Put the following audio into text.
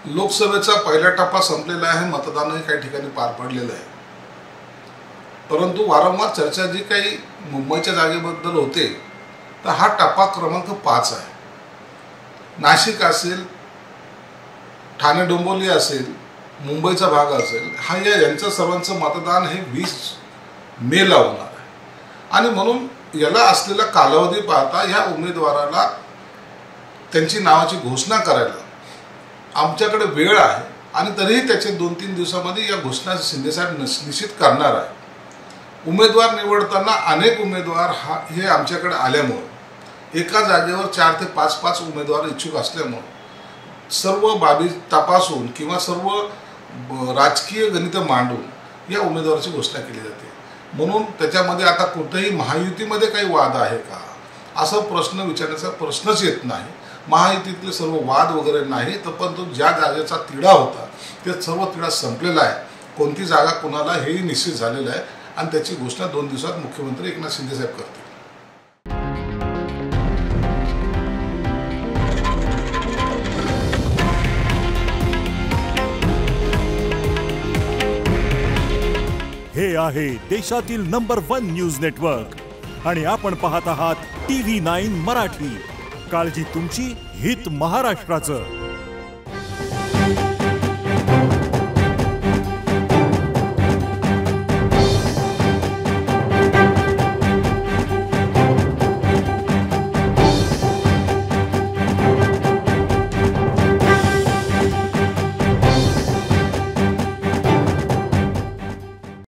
लोकसभेचा पहिला टप्पा संपलेला आहे, मतदानही काही ठिकाणी पार पडलेलं आहे. परंतु वारंवार चर्चा जी काही मुंबईच्या जागेबद्दल होते, तर हा टप्पा क्रमांक 5 आहे. नाशिक असेल, ठाणे डोंबिवली असेल, मुंबईचा भाग असेल, यांचं सर्वांचं मतदान हे 20 मेला होणार आहे. आणि म्हणून याला असलेला कालावधी पाहता या उमेदवाराला त्यांची नावाची घोषणा करायला आमच्याकडे वेळ आहे. आणि तरीही त्याचे 2-3 दिवसामध्ये या घोषणा शिंदेसाहेब निश्चित करणार आहे. उमेदवार निवडताना अनेक उमेदवार हे आमच्याकडे आल्यामुळे एका जागेवर 4 ते 5 उमेदवार इच्छुक असल्यामुळे सर्व बाबी तपासून किंवा सर्व राजकीय गणित मांडून या उमेदवाराची घोषणा केली जाते. म्हणून त्याच्यामध्ये आता कुठेही महायुतीमध्ये काही वाद आहे का असा प्रश्न विचारण्याचा प्रश्नच येत नाही. महायुतीतले सर्व वाद वगैरे नाही, तर पण तो ज्या जागेचा तिढा होता ते सर्व तिढा संपलेला आहे. कोणती जागा कोणाला हेही निश्चित झालेलं आहे आणि त्याची घोषणा 2 दिवसात मुख्यमंत्री एकनाथ शिंदे साहेब करतील. हे आहे देशातील नंबर 1 न्यूज नेटवर्क आणि आपण पाहत आहात TV9 मराठी. काळजी तुमची, हित महाराष्ट्राचं.